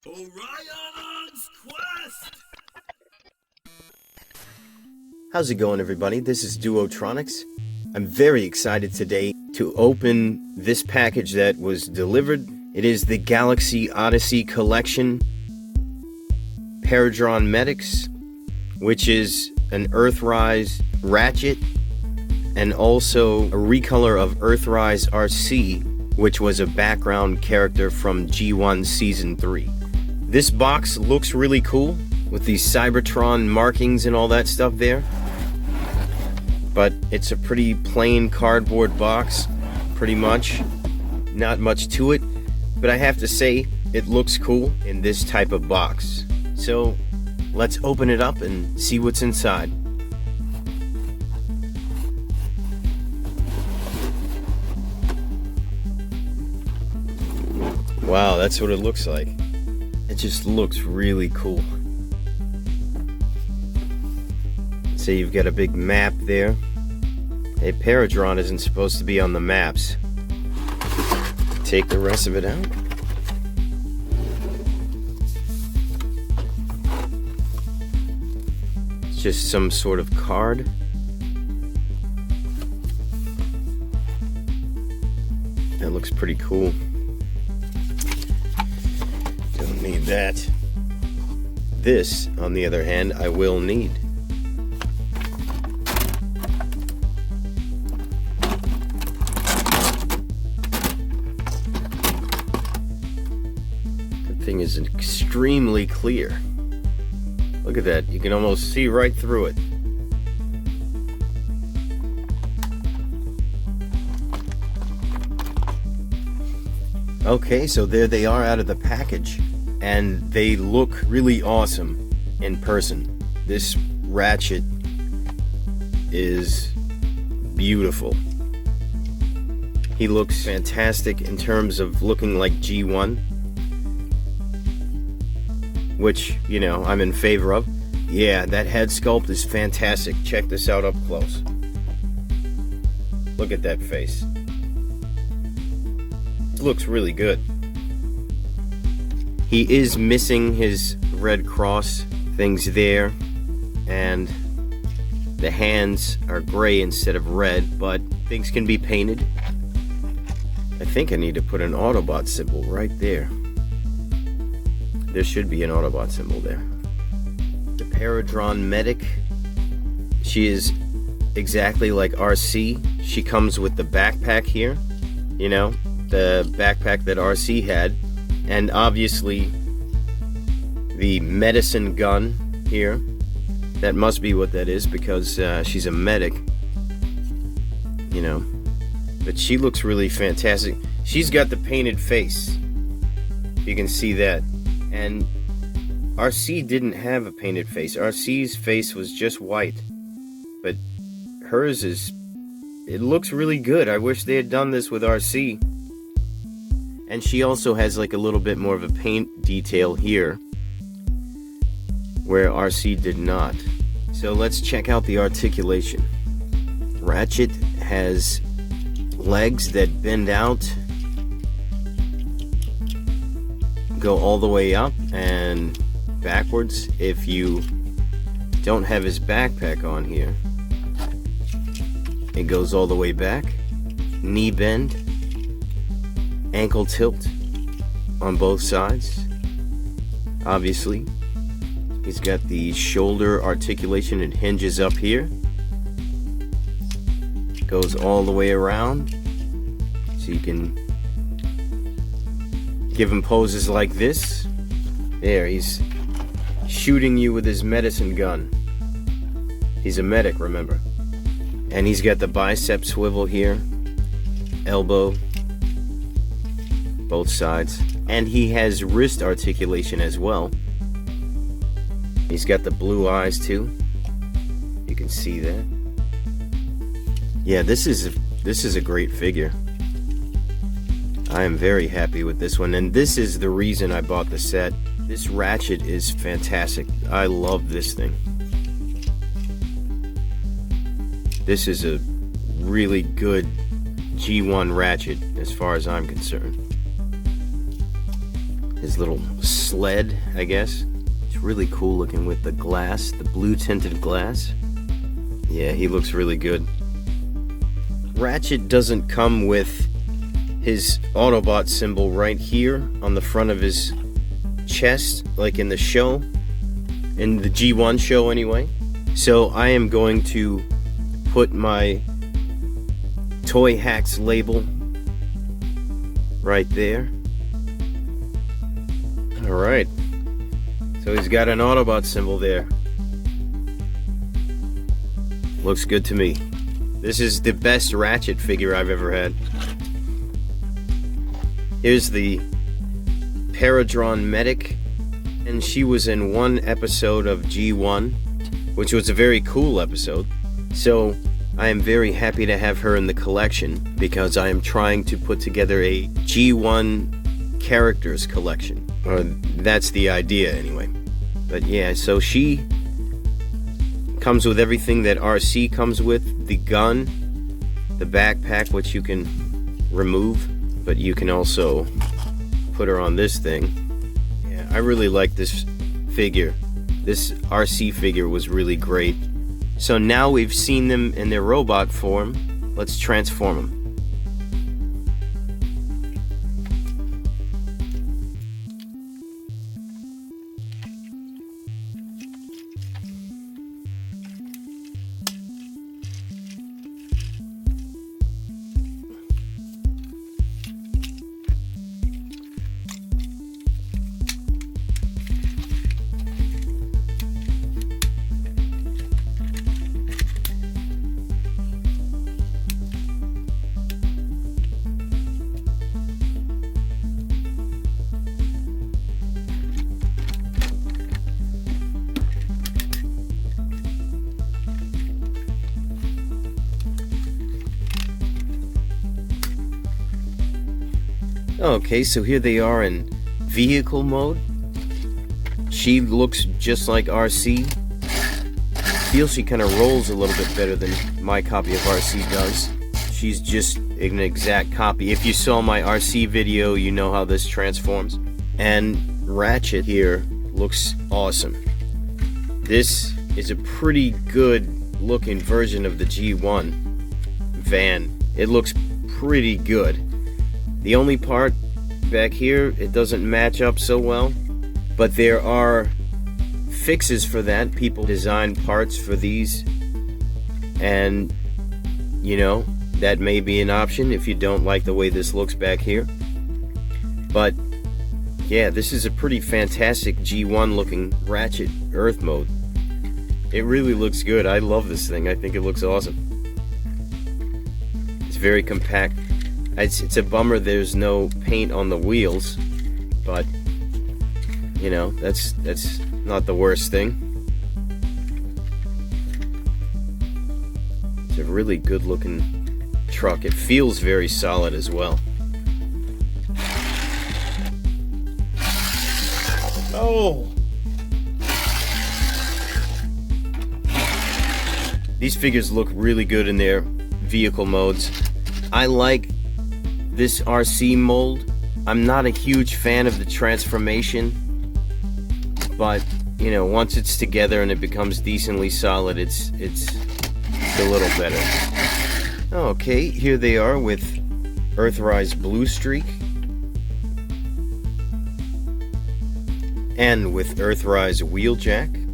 Orion's Quest! How's it going, everybody? This is Duotronics. I'm very excited today to open this package that was delivered. It is the Galaxy Odyssey Collection Paradron Medics, which is an Earthrise Ratchet and also a recolor of Earthrise RC, which was a background character from G1 Season 3. This box looks really cool with these Cybertron markings and all that stuff there. But it's a pretty plain cardboard box, pretty much. Not much to it, but I have to say, it looks cool in this type of box. So, let's open it up and see what's inside. Wow, that's what it looks like. It just looks really cool. So you've got a big map there. Hey, Paradron isn't supposed to be on the maps. Take the rest of it out. It's just some sort of card. That looks pretty cool. Don't need that. This, on the other hand, I will need. The thing is extremely clear. Look at that. You can almost see right through it. Okay, so there they are out of the package, and they look really awesome in person. This Ratchet is beautiful. He looks fantastic in terms of looking like G1, which, you know, I'm in favor of. Yeah, that head sculpt is fantastic. Check this out up close. Look at that face. Looks really good. He is missing his Red Cross things there, and the hands are gray instead of red, but things can be painted. I think I need to put an Autobot symbol right there. There should be an Autobot symbol there. The Paradron Medic. She is exactly like RC. She comes with the backpack here, you know, the backpack that RC had, and obviously the medicine gun here. That must be what that is, because she's a medic, you know. But she looks really fantastic. She's got the painted face. You can see that. And RC didn't have a painted face. RC's face was just white. But hers is... it looks really good. I wish they had done this with RC. And she also has like a little bit more of a paint detail here, where RC did not. So let's check out the articulation. Ratchet has legs that bend out, go all the way up and backwards. If you don't have his backpack on here, it goes all the way back. Knee bend, ankle tilt on both sides. Obviously, he's got the shoulder articulation. It hinges up here, goes all the way around, so you can give him poses like this. There, he's shooting you with his medicine gun. He's a medic, remember. And he's got the bicep swivel here, elbow, both sides, and he has wrist articulation as well. He's got the blue eyes too. You can see that. Yeah, this is a great figure. I am very happy with this one, and this is the reason I bought the set. This Ratchet is fantastic. I love this thing. This is a really good G1 Ratchet as far as I'm concerned. His little sled, I guess. It's really cool looking with the glass, the blue tinted glass. Yeah, he looks really good. Ratchet doesn't come with his Autobot symbol right here on the front of his chest, like in the show, in the G1 show anyway. So I am going to put my Toy Hacks label right there. Alright, so he's got an Autobot symbol there. Looks good to me. This is the best Ratchet figure I've ever had. Here's the Paradron medic, and she was in one episode of G1, which was a very cool episode. So I am very happy to have her in the collection because I am trying to put together a G1 characters collection. Or that's the idea anyway. But yeah, so she comes with everything that RC comes with. The gun, the backpack, which you can remove, but you can also put her on this thing. Yeah, I really like this figure. This RC figure was really great. So now we've seen them in their robot form, let's transform them. Okay, so here they are in vehicle mode. She looks just like RC. I feel she kind of rolls a little bit better than my copy of RC does. She's just an exact copy. If you saw my RC video, you know how this transforms. And Ratchet here looks awesome. This is a pretty good looking version of the G1 van. It looks pretty good. The only part back here, it doesn't match up so well, but there are fixes for that. People design parts for these, and you know, that may be an option if you don't like the way this looks back here. But yeah, this is a pretty fantastic G1 looking Ratchet Earth mode. It really looks good. I love this thing. I think it looks awesome. It's very compact. It's a bummer there's no paint on the wheels, but you know, that's not the worst thing. It's a really good looking truck. It feels very solid as well. Oh! These figures look really good in their vehicle modes. I like this RC mold. I'm not a huge fan of the transformation, but you know, once it's together and it becomes decently solid, it's a little better. Okay, here they are with Earthrise Blue Streak and with Earthrise Wheeljack.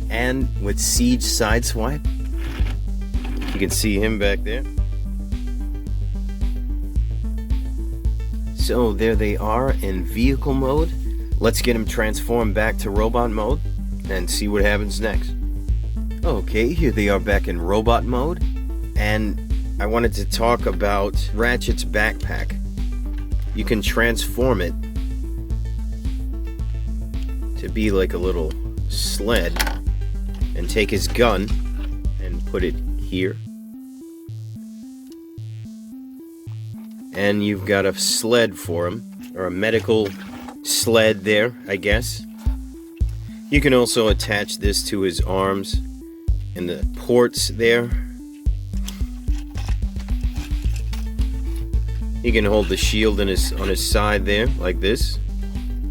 And with Siege Sideswipe. You can see him back there. So there they are in vehicle mode. Let's get him transformed back to robot mode and see what happens next. Okay, here they are back in robot mode, and I wanted to talk about Ratchet's backpack. You can transform it to be like a little sled and take his gun and put it here. And you've got a sled for him, or a medical sled there, I guess. You can also attach this to his arms and the ports there. He can hold the shield on his side there, like this.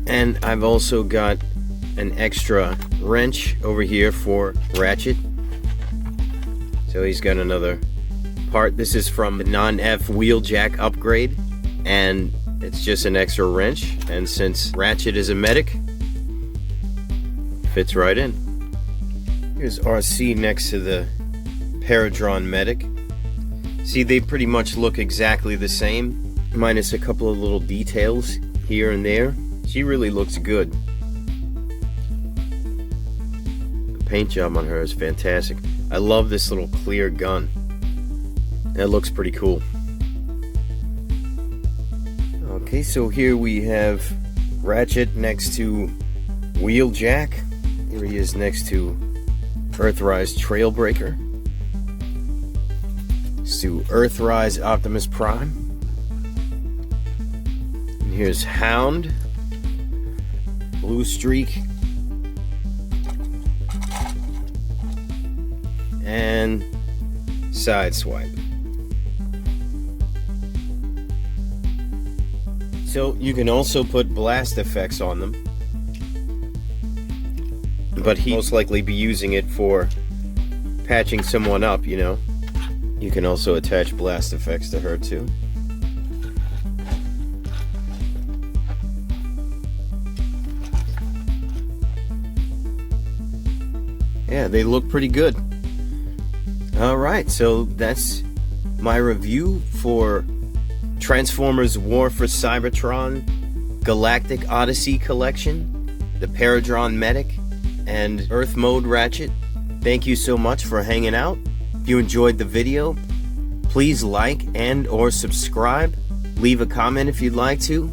And I've also got an extra wrench over here for Ratchet. So he's got another part. This is from the non-F wheeljack upgrade, and it's just an extra wrench. And since Ratchet is a medic, fits right in. Here's RC next to the Paradron medic. See, they pretty much look exactly the same, minus a couple of little details here and there. She really looks good. The paint job on her is fantastic. I love this little clear gun. That looks pretty cool. Okay, so here we have Ratchet next to Wheeljack. Here he is next to Earthrise Trailbreaker. To Earthrise Optimus Prime. And here's Hound, Blue Streak, and Sideswipe. So you can also put blast effects on them, but he'll most likely be using it for patching someone up, you know. You can also attach blast effects to her too. Yeah, they look pretty good. Alright, so that's my review for Transformers War for Cybertron, Galactic Odyssey Collection, the Paradron Medic, and Earth Mode Ratchet. Thank you so much for hanging out. If you enjoyed the video, please like and or subscribe. Leave a comment if you'd like to.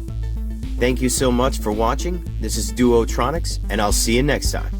Thank you so much for watching. This is Duotronics, and I'll see you next time.